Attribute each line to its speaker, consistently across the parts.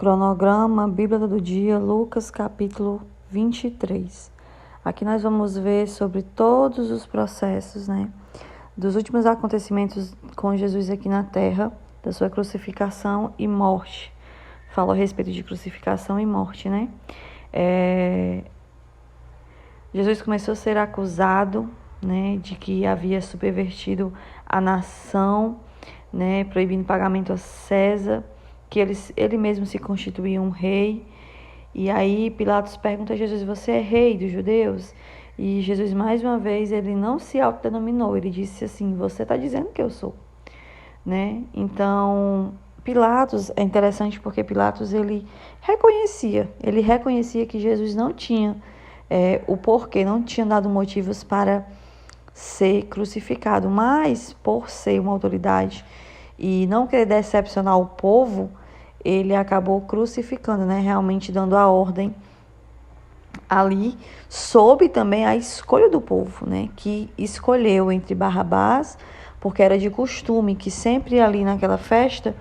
Speaker 1: Cronograma, Bíblia do dia, Lucas capítulo 23. Aqui nós vamos ver sobre todos os processos, dos últimos acontecimentos com Jesus aqui na terra, da sua crucificação e morte. Fala a respeito de crucificação e morte, Jesus começou a ser acusado, de que havia subvertido a nação, proibindo pagamento a César, que ele mesmo se constituía um rei. E aí Pilatos pergunta a Jesus: você é rei dos judeus? E Jesus, mais uma vez, ele não se autodenominou, ele disse assim: você está dizendo que eu sou, Então, Pilatos, é interessante porque Pilatos, ele reconhecia que Jesus não tinha o porquê, não tinha dado motivos para ser crucificado, mas por ser uma autoridade e não querer decepcionar o povo, ele acabou crucificando, realmente dando a ordem ali, sob também a escolha do povo, que escolheu entre Barrabás, porque era de costume que sempre ali naquela festa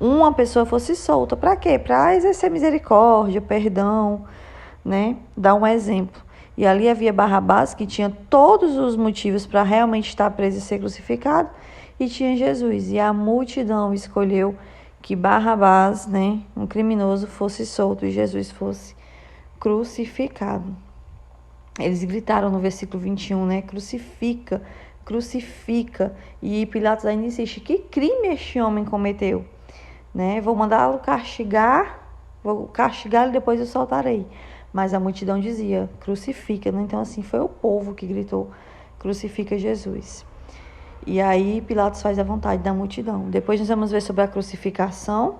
Speaker 1: uma pessoa fosse solta. Para quê? Para exercer misericórdia, perdão, dar um exemplo. E ali havia Barrabás, que tinha todos os motivos para realmente estar preso e ser crucificado, e tinha Jesus. E a multidão escolheu que Barrabás, um criminoso, fosse solto e Jesus fosse crucificado. Eles gritaram no versículo 21, crucifica, crucifica. E Pilatos ainda insiste: que crime este homem cometeu? Vou mandá-lo castigar, vou castigá-lo e depois eu soltarei. Mas a multidão dizia: crucifica. Então assim, foi o povo que gritou: crucifica Jesus. E aí Pilatos faz a vontade da multidão. Depois nós vamos ver sobre a crucificação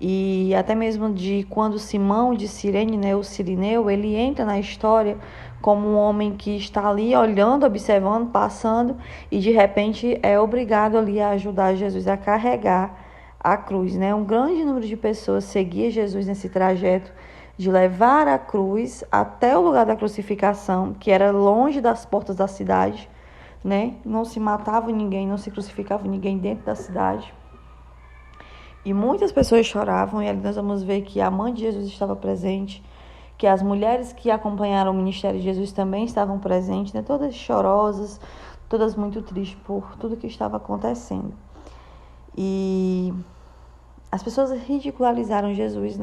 Speaker 1: e até mesmo de quando Simão de Cirene, o Cirineu, ele entra na história como um homem que está ali olhando, observando, passando, e de repente é obrigado ali a ajudar Jesus a carregar a cruz. Um grande número de pessoas seguia Jesus nesse trajeto de levar a cruz até o lugar da crucificação, que era longe das portas da cidade. Não se matava ninguém, não se crucificava ninguém dentro da cidade. E muitas pessoas choravam, e ali nós vamos ver que a mãe de Jesus estava presente, que as mulheres que acompanharam o ministério de Jesus também estavam presentes, todas chorosas, todas muito tristes por tudo que estava acontecendo. E as pessoas ridicularizaram Jesus,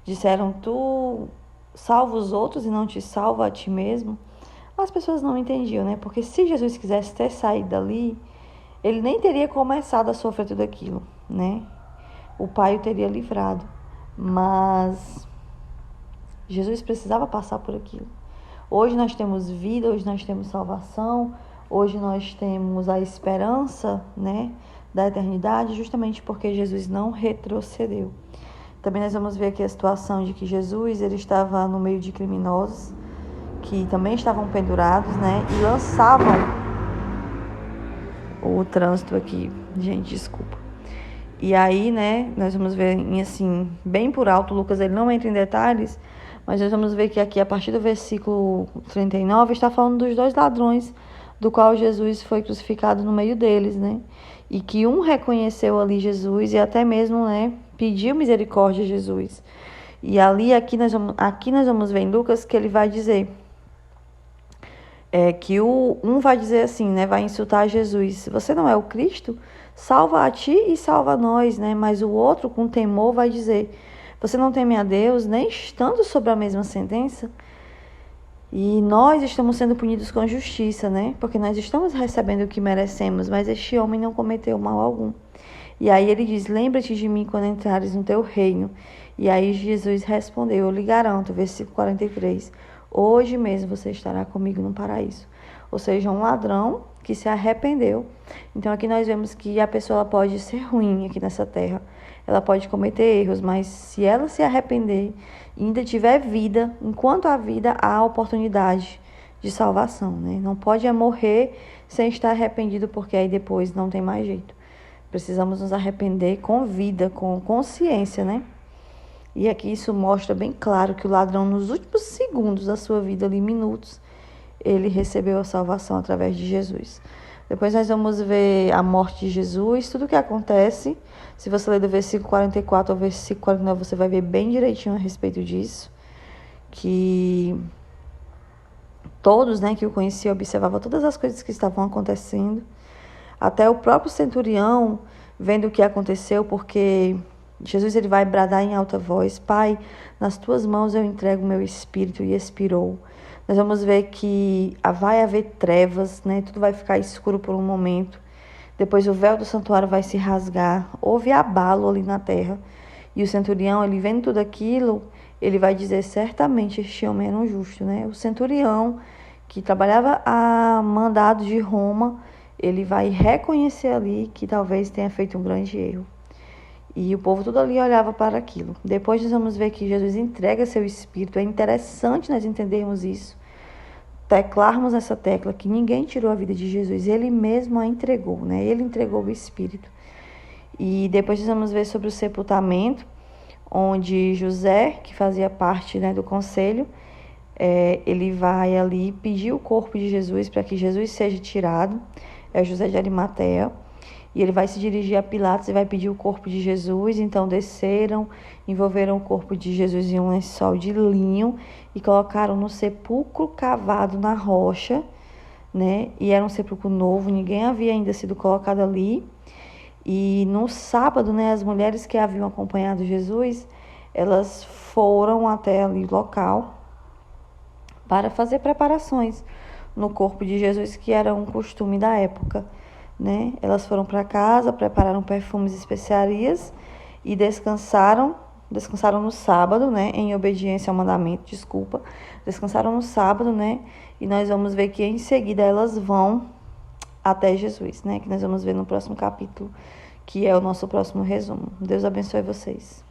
Speaker 1: Disseram: tu salva os outros e não te salva a ti mesmo. As pessoas não entendiam, porque se Jesus quisesse ter saído dali, ele nem teria começado a sofrer tudo aquilo, O Pai o teria livrado. Mas Jesus precisava passar por aquilo. Hoje nós temos vida, hoje nós temos salvação, hoje nós temos a esperança, da eternidade, justamente porque Jesus não retrocedeu. Também nós vamos ver aqui a situação de que Jesus, ele estava no meio de criminosos, que também estavam pendurados, e lançavam o trânsito aqui. Gente, desculpa. E aí, nós vamos ver, assim, bem por alto, Lucas, ele não entra em detalhes, mas nós vamos ver que aqui, a partir do versículo 39, está falando dos dois ladrões, do qual Jesus foi crucificado no meio deles, E que um reconheceu ali Jesus e até mesmo, pediu misericórdia a Jesus. E ali, aqui nós vamos ver em Lucas que ele vai dizer... que um vai dizer assim, vai insultar Jesus: você não é o Cristo? Salva a ti e salva a nós, Mas o outro, com temor, vai dizer: você não teme a Deus, nem estando sob a mesma sentença? E nós estamos sendo punidos com justiça, porque nós estamos recebendo o que merecemos, mas este homem não cometeu mal algum. E aí ele diz: lembra-te de mim quando entrares no teu reino. E aí Jesus respondeu: eu lhe garanto, versículo 43, hoje mesmo você estará comigo no paraíso. Ou seja, um ladrão que se arrependeu. Então aqui nós vemos que a pessoa pode ser ruim aqui nessa terra, ela pode cometer erros, mas se ela se arrepender e ainda tiver vida, enquanto há vida, há oportunidade de salvação. Não pode morrer sem estar arrependido, porque aí depois não tem mais jeito. Precisamos nos arrepender com vida, com consciência, E aqui isso mostra bem claro que o ladrão, nos últimos segundos da sua vida, ali minutos, ele recebeu a salvação através de Jesus. Depois nós vamos ver a morte de Jesus, tudo o que acontece. Se você ler do versículo 44 ao versículo 49, você vai ver bem direitinho a respeito disso. Que todos, né, que o conheciam observavam todas as coisas que estavam acontecendo. Até o próprio centurião, vendo o que aconteceu, porque Jesus ele vai bradar em alta voz: Pai, nas tuas mãos eu entrego o meu espírito, e expirou. Nós vamos ver que vai haver trevas, né? Tudo vai ficar escuro por um momento. Depois o véu do santuário vai se rasgar. Houve abalo ali na terra. E o centurião, ele vendo tudo aquilo, ele vai dizer: certamente este homem era um justo, né? O centurião, que trabalhava a mandado de Roma, ele vai reconhecer ali que talvez tenha feito um grande erro. E o povo tudo ali olhava para aquilo. Depois nós vamos ver que Jesus entrega seu espírito. É interessante nós entendermos isso. Teclarmos essa tecla que ninguém tirou a vida de Jesus. Ele mesmo a entregou, né? Ele entregou o espírito. E depois nós vamos ver sobre o sepultamento, onde José, que fazia parte, né, do conselho, ele vai ali pedir o corpo de Jesus para que Jesus seja tirado. É José de Arimateia. E ele vai se dirigir a Pilatos e vai pedir o corpo de Jesus. Então desceram, envolveram o corpo de Jesus em um lençol de linho e colocaram no sepulcro cavado na rocha, né? E era um sepulcro novo, ninguém havia ainda sido colocado ali. E no sábado, né, as mulheres que haviam acompanhado Jesus, elas foram até ali o local para fazer preparações no corpo de Jesus, que era um costume da época, né? Elas foram para casa, prepararam perfumes e especiarias e descansaram no sábado, né? Em obediência ao mandamento, descansaram no sábado, né? E nós vamos ver que em seguida elas vão até Jesus, né? Que nós vamos ver no próximo capítulo, que é o nosso próximo resumo. Deus abençoe vocês.